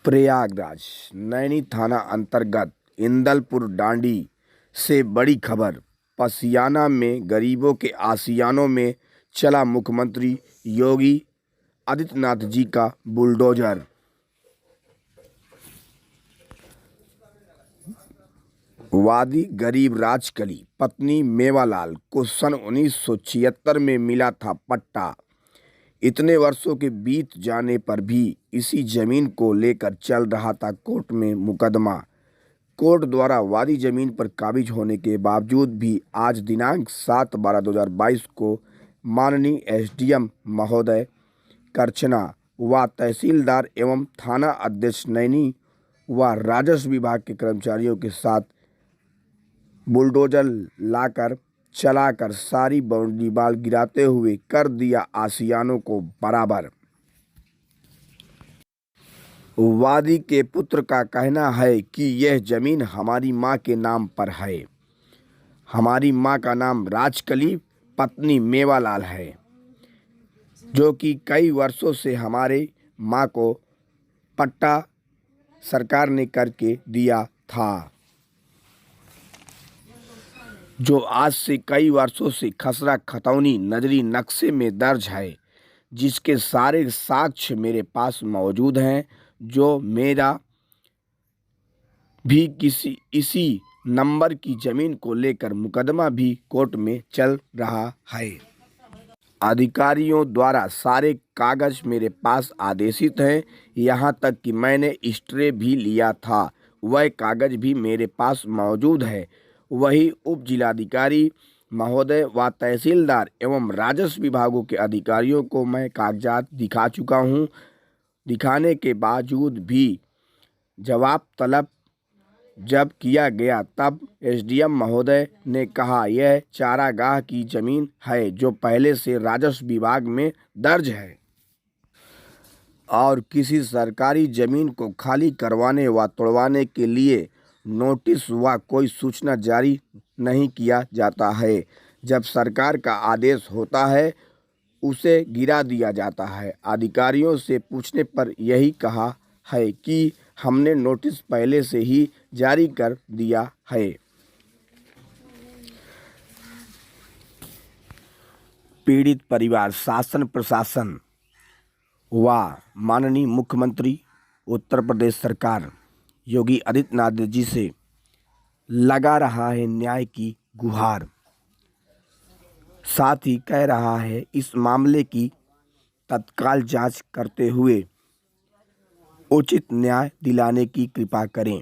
प्रयागराज नैनी थाना अंतर्गत इंदलपुर डांडी से बड़ी खबर। पसियाना में गरीबों के आशियानों में चला मुख्यमंत्री योगी आदित्यनाथ जी का बुलडोजर। वादी गरीब राजकली पत्नी मेवालाल को सन 1976 में मिला था पट्टा। इतने वर्षों के बीत जाने पर भी इसी जमीन को लेकर चल रहा था कोर्ट में मुकदमा। कोर्ट द्वारा वादी जमीन पर काबिज होने के बावजूद भी आज दिनांक 7/12/2022 को माननीय एसडीएम महोदय करछना व तहसीलदार एवं थाना अध्यक्ष नैनी व राजस्व विभाग के कर्मचारियों के साथ बुलडोजर लाकर चलाकर सारी बाउंड्री बाल गिराते हुए कर दिया आशियानों को बराबर। वादी के पुत्र का कहना है कि यह जमीन हमारी मां के नाम पर है। हमारी मां का नाम राजकली पत्नी मेवालाल है, जो कि कई वर्षों से हमारे मां को पट्टा सरकार ने करके दिया था, जो आज से कई वर्षों से खसरा खतौनी नजरी नक्शे में दर्ज है, जिसके सारे साक्ष्य मेरे पास मौजूद हैं। जो मेरा भी इसी नंबर की जमीन को लेकर मुकदमा भी कोर्ट में चल रहा है। अधिकारियों द्वारा सारे कागज मेरे पास आदेशित हैं, यहाँ तक कि मैंने स्टे भी लिया था, वह कागज भी मेरे पास मौजूद है। वही उप जिलाधिकारी महोदय व तहसीलदार एवं राजस्व विभागों के अधिकारियों को मैं कागजात दिखा चुका हूं। दिखाने के बावजूद भी जवाब तलब जब किया गया, तब एसडीएम महोदय ने कहा यह चारागाह की जमीन है, जो पहले से राजस्व विभाग में दर्ज है और किसी सरकारी जमीन को खाली करवाने व तोड़वाने के लिए नोटिस व कोई सूचना जारी नहीं किया जाता है। जब सरकार का आदेश होता है उसे गिरा दिया जाता है। अधिकारियों से पूछने पर यही कहा है कि हमने नोटिस पहले से ही जारी कर दिया है। पीड़ित परिवार शासन प्रशासन व माननीय मुख्यमंत्री उत्तर प्रदेश सरकार योगी आदित्यनाथ जी से लगा रहा है न्याय की गुहार। साथ ही कह रहा है इस मामले की तत्काल जांच करते हुए उचित न्याय दिलाने की कृपा करें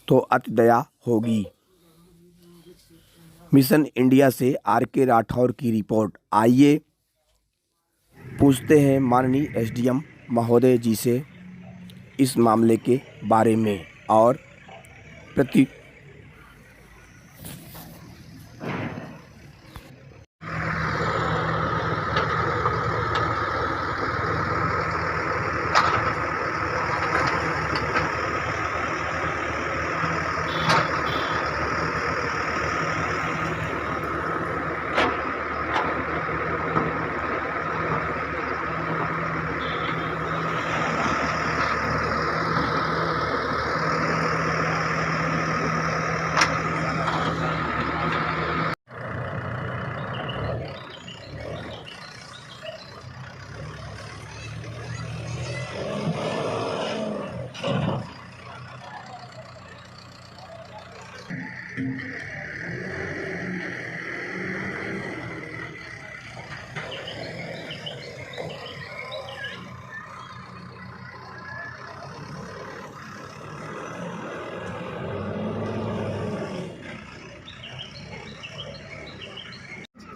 तो अति दया होगी। मिशन इंडिया से आर.के. राठौर की रिपोर्ट। आइए पूछते हैं माननीय एसडीएम महोदय जी से इस मामले के बारे में और प्रति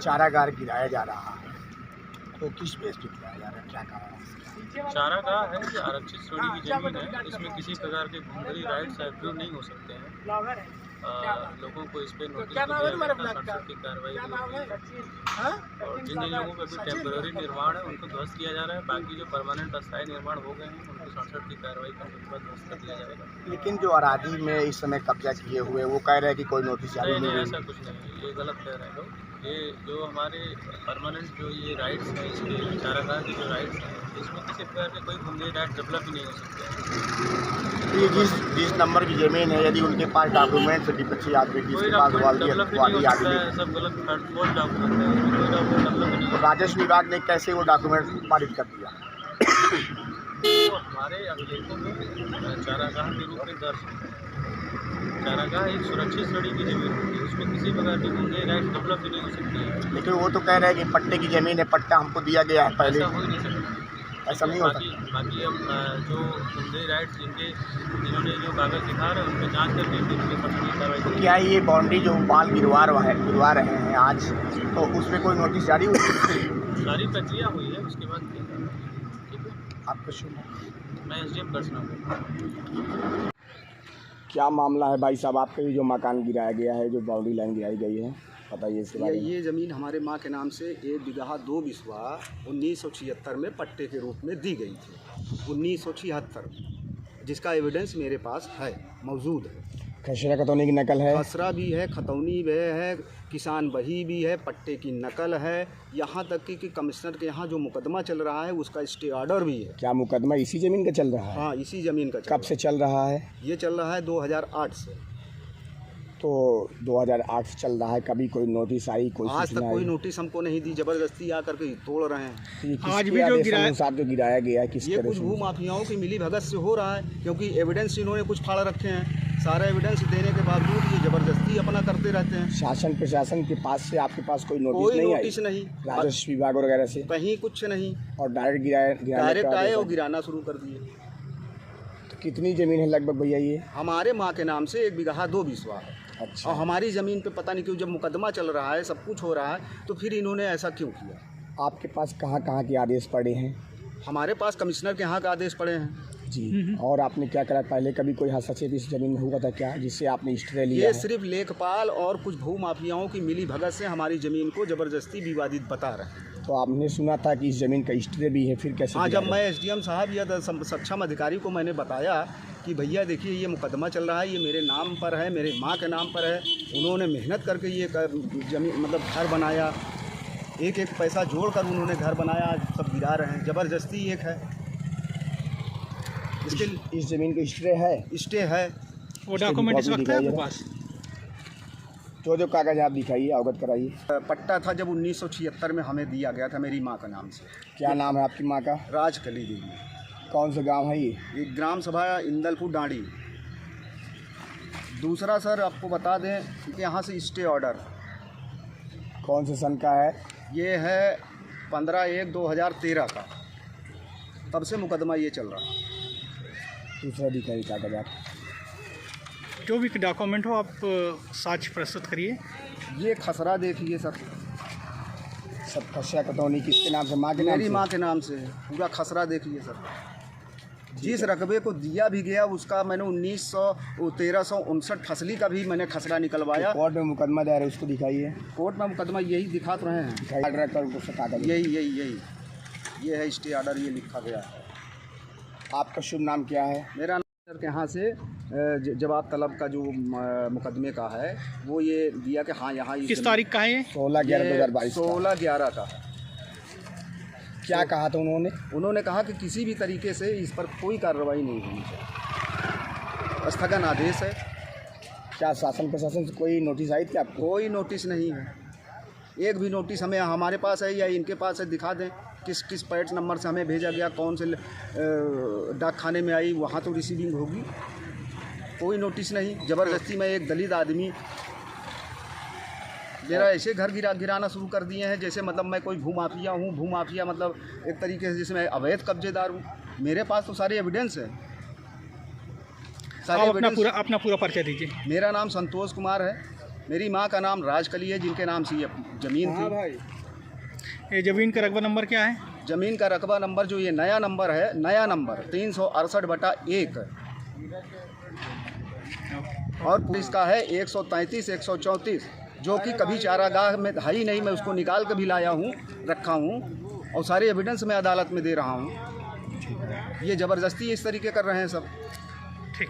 चारागाह गिराया जा रहा है, तो किस बेस पे गिराया जा रहा है, क्या कारण है? चारागाह है कि आरक्षित श्रेणी की जमीन है, इसमें किसी प्रकार के घुंघरी राइट्स अप्रूव नहीं हो सकते हैं। लोगों को इस पे नोटिस दिया गया, की कार्रवाई और जिन जिन लोगों पे भी टेम्पररी निर्माण है उनको ध्वस्त किया जा रहा है। बाकी जो परमानेंट अस्थायी निर्माण हो गए हैं उनको 67 की कार्रवाई करने के बाद ध्वस्त कर दिया जाएगा। लेकिन जो अराजी में इस समय कब्जा किए हुए वो कह रहे हैं कि कोई नोटिस जारी नहीं, ऐसा कुछ नहीं है, ये गलत कह रहे हैं लोग। ये जो हमारे परमानेंट जो ये राइट्स हैं, इसके चारागाह के जो राइट्स हैं, इसमें किसी प्रकार के कोई घुमंगरी राइट डेवलप ही नहीं हो सकते। ये जिस नंबर की ज़मीन है, यदि उनके पास डॉक्यूमेंट सर्टिफिकेट आदमी कोई डॉक्यूमेंट डेवलप ही नहीं हो सकता है, सब गलत फर्ज डॉक्यूमेंट है, उसमें कोई डॉक्यूमेंट डेवलप ही नहीं हो सकता। राजस्व विभाग ने कैसे वो डॉक्यूमेंट पारित कर दिया? तो हमारे अभिलेखों में चारागाह के रूप में दर्ज है। चारागाह एक सुरक्षित श्रेणी की जमीन होती है, उसमें किसी प्रकार की घुमंगरी राइट डेवलप ही नहीं हो सकती है। लेकिन वो तो कह रहे हैं कि पट्टे की ज़मीन है, पट्टा हमको दिया गया है पहले। ऐसा हो ही नहीं सकता। ऐसा नहीं होता। बाकी अब जो घुमंगरी राइट्स जिन्होंने जो कागज़ दिखा रहे हैं उन पर जाँच करके उनके पक्ष में कार्रवाई तो की। क्या ये बाउंड्री जो बाल गिरवा रहे हैं आज, तो उसमें कोई नोटिस जारी हुई? सारी प्रक्रिया हुई है, उसके बाद ठीक है। आपका शुभ। मैं SDM पर्सनल हूँ। क्या मामला है भाई साहब, आपका ये जो मकान गिराया गया है, जो बाउंड्री लाइन गिराई गई है, बताइए इसके बारे में। ये ज़मीन हमारे माँ के नाम से 1 बीघा 2 बिस्वा 1976 में पट्टे के रूप में दी गई थी। 1976, जिसका एविडेंस मेरे पास है, मौजूद है। खसरा खतौनी की नकल है, खसरा भी है, खतौनी भी है, किसान बही भी है, पट्टे की नकल है, यहाँ तक कि कमिश्नर के यहाँ जो मुकदमा चल रहा है उसका स्टे ऑर्डर भी है। क्या मुकदमा इसी ज़मीन का चल रहा है? हाँ, इसी ज़मीन का कब से चल रहा है? ये चल रहा है 2008 से। तो 2008 से चल रहा है, कभी कोई नोटिस आई, कोई आज सूचना तक कोई आई? नोटिस हमको नहीं दी, ज़बरदस्ती आकर के तोड़ रहे हैं। तो ये किसके आदेशानुसार जो गिराया गया है, किस ये तरह कुछ से? भू माफियाओं की मिली भगत से हो रहा है, क्योंकि एविडेंस इन्होंने कुछ फाड़ रखे हैं। सारे एविडेंस देने के बावजूद ये ज़बरदस्ती अपना करते रहते हैं। शासन प्रशासन के पास से आपके पास कोई नोटिस कोई नहीं आई? नोटिस नहीं, राजस्व विभाग वगैरह से? कहीं कुछ नहीं। और डायरेक्ट गिराने डायरेक्ट का आए आदेश और है? गिराना शुरू कर दिए। तो कितनी ज़मीन है लगभग भैया ये? हमारे माँ के नाम से 1 बीघा 2 बिस्वा है। अच्छा, और हमारी ज़मीन पे पता नहीं क्यों, जब मुकदमा चल रहा है, सब कुछ हो रहा है, तो फिर इन्होंने ऐसा क्यों किया? आपके पास कहाँ कहाँ के आदेश पड़े हैं? हमारे पास कमिश्नर के यहाँ का आदेश पड़े हैं। जी, और आपने क्या करा? पहले कभी कोई हस्तक्षेप इस ज़मीन में हुआ था क्या, जिससे आपने स्टे लिया ये है? सिर्फ लेखपाल और कुछ भू माफियाओं की मिली भगत से हमारी ज़मीन को ज़बरदस्ती विवादित बता रहे हैं। तो आपने सुना था कि इस ज़मीन का स्टे भी है, फिर कैसे? हाँ, दिया जब मैं SDM साहब या सक्षम अधिकारी को मैंने बताया कि भैया देखिए ये मुकदमा चल रहा है, ये मेरे नाम पर है, मेरे माँ के नाम पर है, उन्होंने मेहनत करके ये ज़मीन मतलब घर बनाया, एक एक पैसा जोड़कर उन्होंने घर बनाया, आज सब गिरा रहे हैं। ज़बरदस्ती एक है, इसके इस ज़मीन का स्टे है? स्टे है। वो डॉक्यूमेंट इस वक्त है आपके पास? जो कागज आप दिखाइए, अवगत कराइए। पट्टा था जब 1976 में हमें दिया गया था मेरी माँ का नाम से। क्या नाम है आपकी माँ का? राजकली देवी। कौन सा गांव है ये? ये ग्राम सभा इंदलपुर डांडी। दूसरा सर आपको बता दें कि यहाँ से स्टे ऑर्डर कौन से सन का है? ये है 15/1/2013 का, तब से मुकदमा ये चल रहा है। दूसरा दिखाइए कागज आप। जो भी डॉक्यूमेंट हो आप साक्ष्य प्रस्तुत करिए। ये खसरा देखिए सर, सब खसरा खतौनी किसके नाम से? माँ के नाम मेरी से? माँ के नाम से है। पूरा खसरा देखिए सर। जिस रकबे को दिया भी गया उसका मैंने 1359 फसली का भी मैंने खसरा निकलवाया। कोर्ट में मुकदमा दायर है, उसको दिखाइए। कोर्ट में मुकदमा यही दिखा तो रहे हैं। दिखाइए ऑर्डर कर उसका कागज। यही ये है स्टे ऑर्डर, ये लिखा गया है। आपका शुभ नाम क्या है? मेरा नाम सर के यहाँ से जवाब तलब का जो मुकदमे का है वो ये दिया कि हाँ यहाँ किस तारीख का है ये? 16/11/2022 16/11 का है। क्या कहा था उन्होंने? उन्होंने कहा कि किसी भी तरीके से इस पर कोई कार्रवाई नहीं होनी चाहिए, स्थगन आदेश है। क्या शासन प्रशासन से कोई नोटिस आई थी आपको? कोई नोटिस नहीं है, एक भी नोटिस हमें हमारे पास है या इनके पास है, दिखा दें किस किस पैड नंबर से हमें भेजा गया, कौन से डाक खाने में आई, वहाँ तो रिसीविंग होगी। कोई नोटिस नहीं। ज़बरदस्ती में एक दलित आदमी मेरा ऐसे घर गिराना शुरू कर दिए हैं जैसे मतलब मैं कोई भू माफिया हूँ। भू माफिया मतलब एक तरीके से जैसे मैं अवैध कब्जेदार हूँ। मेरे पास तो सारे एविडेंस है, आप अपना पूरा परिचय दीजिए। मेरा नाम संतोष कुमार है, मेरी माँ का नाम राजकली है, जिनके नाम से ये ज़मीन थी। भाई, ये ज़मीन का रकबा नंबर क्या है? ज़मीन का रकबा नंबर जो ये नया नंबर है, नया नंबर 368/1 और पुलिस का है 133-134, जो कि कभी चारागाह में है ही नहीं। मैं उसको निकाल के भी लाया हूँ, रखा हूँ और सारे एविडेंस मैं अदालत में दे रहा हूँ। ये ज़बरदस्ती इस तरीके कर रहे हैं सब। ठीक।